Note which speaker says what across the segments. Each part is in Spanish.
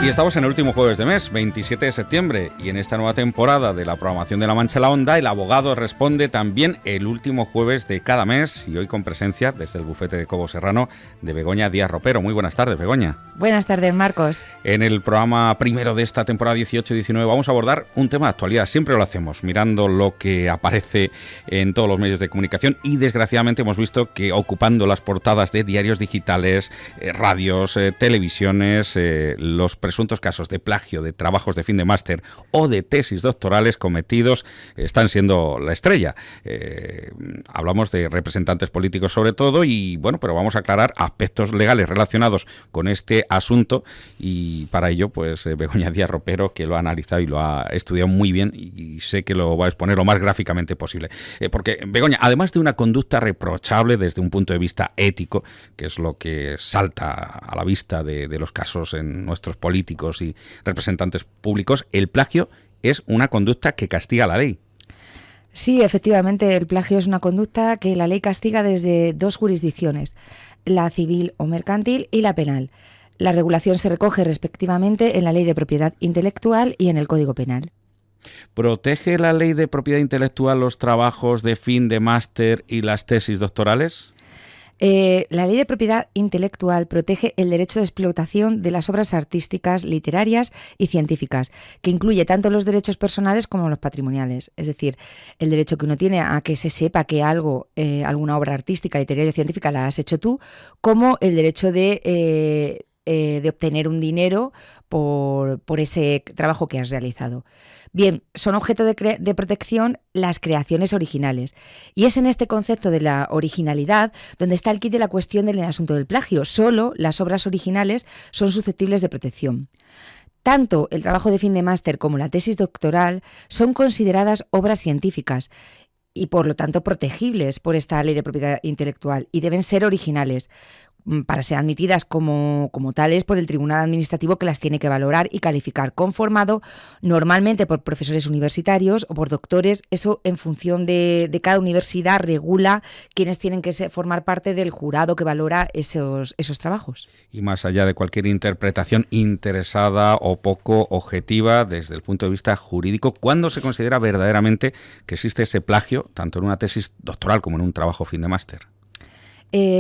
Speaker 1: Y estamos en el último jueves de mes, 27 de septiembre, y en esta nueva temporada de la programación de La Mancha en la Onda, el abogado responde también el último jueves de cada mes, y hoy con presencia desde el bufete de Cobo Serrano de Begoña Díaz Ropero. Muy buenas tardes, Begoña.
Speaker 2: Buenas tardes, Marcos.
Speaker 1: En el programa primero de esta temporada 18-19 vamos a abordar un tema de actualidad. Siempre lo hacemos, mirando lo que aparece en todos los medios de comunicación, y desgraciadamente hemos visto que ocupando las portadas de diarios digitales, radios, televisiones, los presuntos casos de plagio de trabajos de fin de máster o de tesis doctorales cometidos están siendo la estrella. Hablamos de representantes políticos sobre todo, y bueno, pero vamos a aclarar aspectos legales relacionados con este asunto, y para ello pues Begoña Díaz Ropero, que lo ha analizado y lo ha estudiado muy bien, y sé que lo va a exponer lo más gráficamente posible. Porque Begoña, además de una conducta reprochable desde un punto de vista ético, que es lo que salta a la vista de los casos en nuestros políticos y representantes públicos, el plagio es una conducta que castiga la ley.
Speaker 2: Sí, efectivamente, el plagio es una conducta que la ley castiga desde dos jurisdicciones, la civil o mercantil y la penal. La regulación se recoge respectivamente en la Ley de Propiedad Intelectual y en el Código Penal.
Speaker 1: ¿Protege la Ley de Propiedad Intelectual los trabajos de fin de máster y las tesis doctorales?
Speaker 2: La Ley de Propiedad Intelectual protege el derecho de explotación de las obras artísticas, literarias y científicas, que incluye tanto los derechos personales como los patrimoniales. Es decir, el derecho que uno tiene a que se sepa que alguna obra artística, literaria o científica la has hecho tú, como el derecho de obtener un dinero por ese trabajo que has realizado. Bien, son objeto de protección las creaciones originales. Y es en este concepto de la originalidad donde está el quid de la cuestión del asunto del plagio. Solo las obras originales son susceptibles de protección. Tanto el trabajo de fin de máster como la tesis doctoral son consideradas obras científicas y por lo tanto protegibles por esta Ley de Propiedad Intelectual, y deben ser originales para ser admitidas como tales por el Tribunal Administrativo, que las tiene que valorar y calificar, conformado normalmente por profesores universitarios o por doctores. Eso, en función de cada universidad, regula quiénes tienen que formar parte del jurado que valora esos trabajos.
Speaker 1: Y más allá de cualquier interpretación interesada o poco objetiva desde el punto de vista jurídico, ¿cuándo se considera verdaderamente que existe ese plagio, tanto en una tesis doctoral como en un trabajo fin de máster?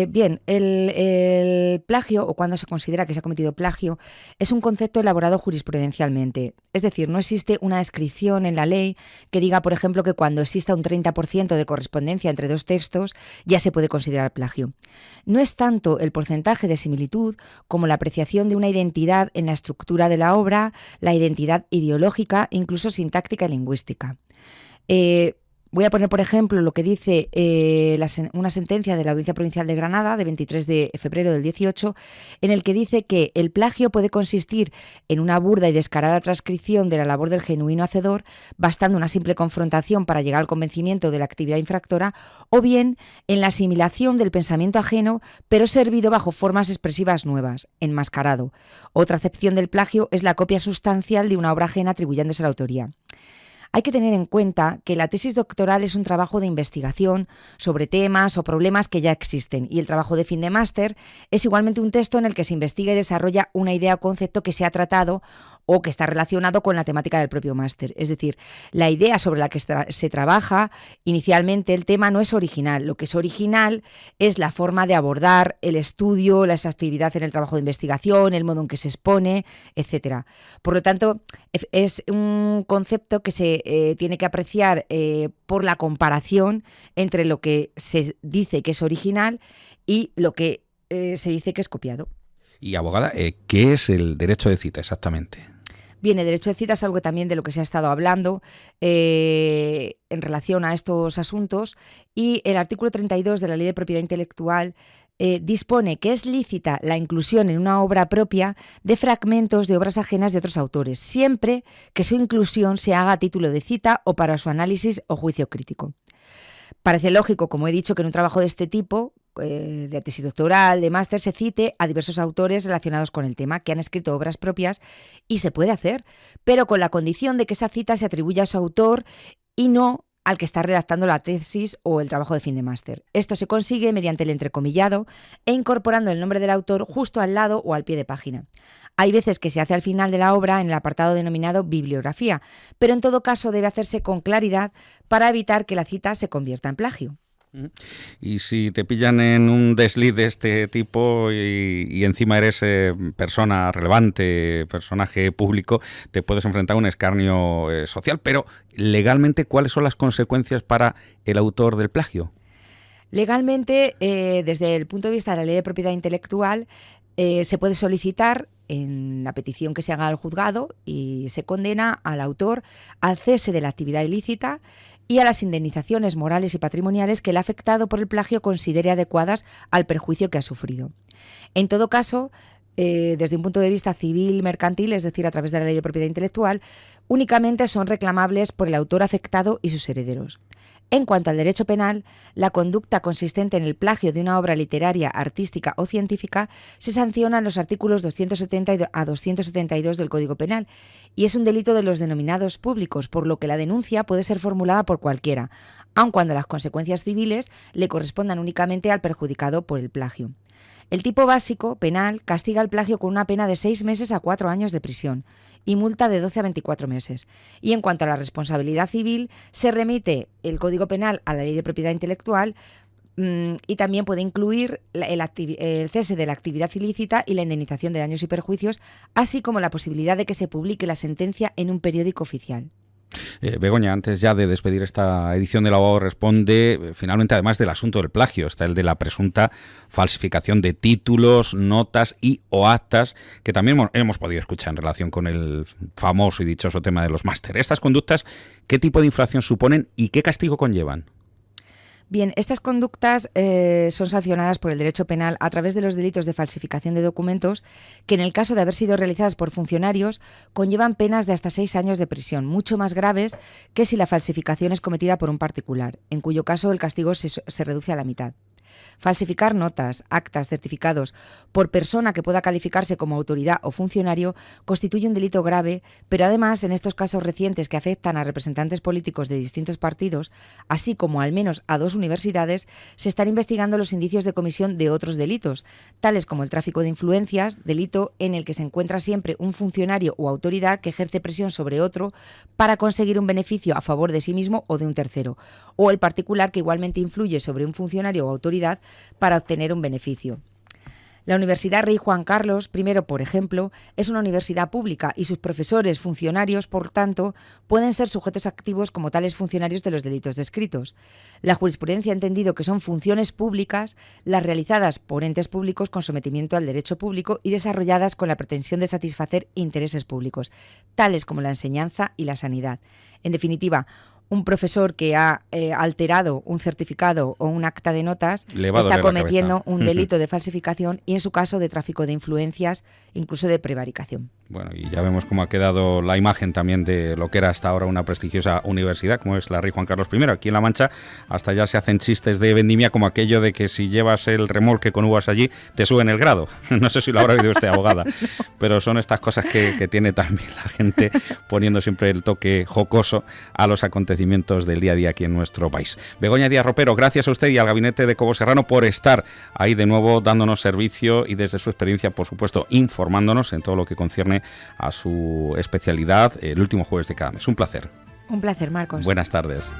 Speaker 2: Bien, el plagio, o cuando se considera que se ha cometido plagio, es un concepto elaborado jurisprudencialmente. Es decir, no existe una descripción en la ley que diga, por ejemplo, que cuando exista un 30% de correspondencia entre dos textos ya se puede considerar plagio. No es tanto el porcentaje de similitud como la apreciación de una identidad en la estructura de la obra, la identidad ideológica, incluso sintáctica y lingüística. Voy a poner, por ejemplo, lo que dice una sentencia de la Audiencia Provincial de Granada de 23 de febrero del 18, en el que dice que el plagio puede consistir en una burda y descarada transcripción de la labor del genuino hacedor, bastando una simple confrontación para llegar al convencimiento de la actividad infractora, o bien en la asimilación del pensamiento ajeno, pero servido bajo formas expresivas nuevas, enmascarado. Otra acepción del plagio es la copia sustancial de una obra ajena atribuyéndose la autoría. Hay que tener en cuenta que la tesis doctoral es un trabajo de investigación sobre temas o problemas que ya existen, y el trabajo de fin de máster es igualmente un texto en el que se investiga y desarrolla una idea o concepto que se ha tratado o que está relacionado con la temática del propio máster. Es decir, la idea sobre la que se trabaja inicialmente, el tema, no es original. Lo que es original es la forma de abordar el estudio, la exhaustividad en el trabajo de investigación, el modo en que se expone, etc. Por lo tanto, es un concepto que se tiene que apreciar por la comparación entre lo que se dice que es original y lo que se dice que es copiado.
Speaker 1: Y abogada, ¿qué es el derecho de cita exactamente?
Speaker 2: Bien, el derecho de cita es algo también de lo que se ha estado hablando en relación a estos asuntos, y el artículo 32 de la Ley de Propiedad Intelectual dispone que es lícita la inclusión en una obra propia de fragmentos de obras ajenas de otros autores, siempre que su inclusión se haga a título de cita o para su análisis o juicio crítico. Parece lógico, como he dicho, que en un trabajo de este tipo, de tesis doctoral, de máster, se cite a diversos autores relacionados con el tema que han escrito obras propias, y se puede hacer, pero con la condición de que esa cita se atribuya a su autor y no al que está redactando la tesis o el trabajo de fin de máster. Esto se consigue mediante el entrecomillado e incorporando el nombre del autor justo al lado o al pie de página. Hay veces que se hace al final de la obra en el apartado denominado bibliografía, pero en todo caso debe hacerse con claridad para evitar que la cita se convierta en plagio.
Speaker 1: Y si te pillan en un desliz de este tipo y encima eres persona relevante, personaje público, te puedes enfrentar a un escarnio social. Pero legalmente, ¿cuáles son las consecuencias para el autor del plagio?
Speaker 2: Legalmente, desde el punto de vista de la ley de propiedad intelectual, se puede solicitar en la petición que se haga al juzgado y se condena al autor al cese de la actividad ilícita y a las indemnizaciones morales y patrimoniales que el afectado por el plagio considere adecuadas al perjuicio que ha sufrido. En todo caso, desde un punto de vista civil mercantil, es decir, a través de la ley de propiedad intelectual, únicamente son reclamables por el autor afectado y sus herederos. En cuanto al derecho penal, la conducta consistente en el plagio de una obra literaria, artística o científica se sanciona en los artículos 270 a 272 del Código Penal y es un delito de los denominados públicos, por lo que la denuncia puede ser formulada por cualquiera, aun cuando las consecuencias civiles le correspondan únicamente al perjudicado por el plagio. El tipo básico penal castiga el plagio con una pena de 6 meses a 4 años de prisión y multa de 12 a 24 meses. Y en cuanto a la responsabilidad civil, se remite el Código Penal a la Ley de Propiedad Intelectual y también puede incluir el cese de la actividad ilícita y la indemnización de daños y perjuicios, así como la posibilidad de que se publique la sentencia en un periódico oficial.
Speaker 1: Begoña, antes ya de despedir esta edición del Abogado Responde, finalmente, además del asunto del plagio, está el de la presunta falsificación de títulos, notas y o actas, que también hemos podido escuchar en relación con el famoso y dichoso tema de los máster. Estas conductas, ¿qué tipo de infracción suponen y qué castigo conllevan?
Speaker 2: Bien, estas conductas son sancionadas por el derecho penal a través de los delitos de falsificación de documentos que, en el caso de haber sido realizadas por funcionarios, conllevan penas de hasta 6 años de prisión, mucho más graves que si la falsificación es cometida por un particular, en cuyo caso el castigo se reduce a la mitad. Falsificar notas, actas, certificados por persona que pueda calificarse como autoridad o funcionario constituye un delito grave, pero además en estos casos recientes que afectan a representantes políticos de distintos partidos, así como al menos a 2 universidades, se están investigando los indicios de comisión de otros delitos, tales como el tráfico de influencias, delito en el que se encuentra siempre un funcionario o autoridad que ejerce presión sobre otro para conseguir un beneficio a favor de sí mismo o de un tercero, o el particular que igualmente influye sobre un funcionario o autoridad para obtener un beneficio. La Universidad Rey Juan Carlos I, por ejemplo, es una universidad pública y sus profesores, funcionarios, por tanto, pueden ser sujetos activos como tales funcionarios de los delitos descritos. La jurisprudencia ha entendido que son funciones públicas las realizadas por entes públicos con sometimiento al derecho público y desarrolladas con la pretensión de satisfacer intereses públicos, tales como la enseñanza y la sanidad. En definitiva, un profesor que ha alterado un certificado o un acta de notas está cometiendo un delito de falsificación y, en su caso, de tráfico de influencias, incluso de prevaricación.
Speaker 1: Bueno, y ya vemos cómo ha quedado la imagen también de lo que era hasta ahora una prestigiosa universidad, como es la Rey Juan Carlos I. Aquí en La Mancha hasta ya se hacen chistes de vendimia, como aquello de que si llevas el remolque con uvas allí, te suben el grado. No sé si lo habrá oído usted, abogada, pero son estas cosas que tiene también la gente poniendo siempre el toque jocoso a los acontecimientos del día a día aquí en nuestro país. Begoña Díaz Ropero, gracias a usted y al gabinete de Cobo Serrano por estar ahí de nuevo dándonos servicio y desde su experiencia, por supuesto, informándonos en todo lo que concierne a su especialidad el último jueves de cada mes. Un placer.
Speaker 2: Un placer, Marcos.
Speaker 1: Buenas tardes.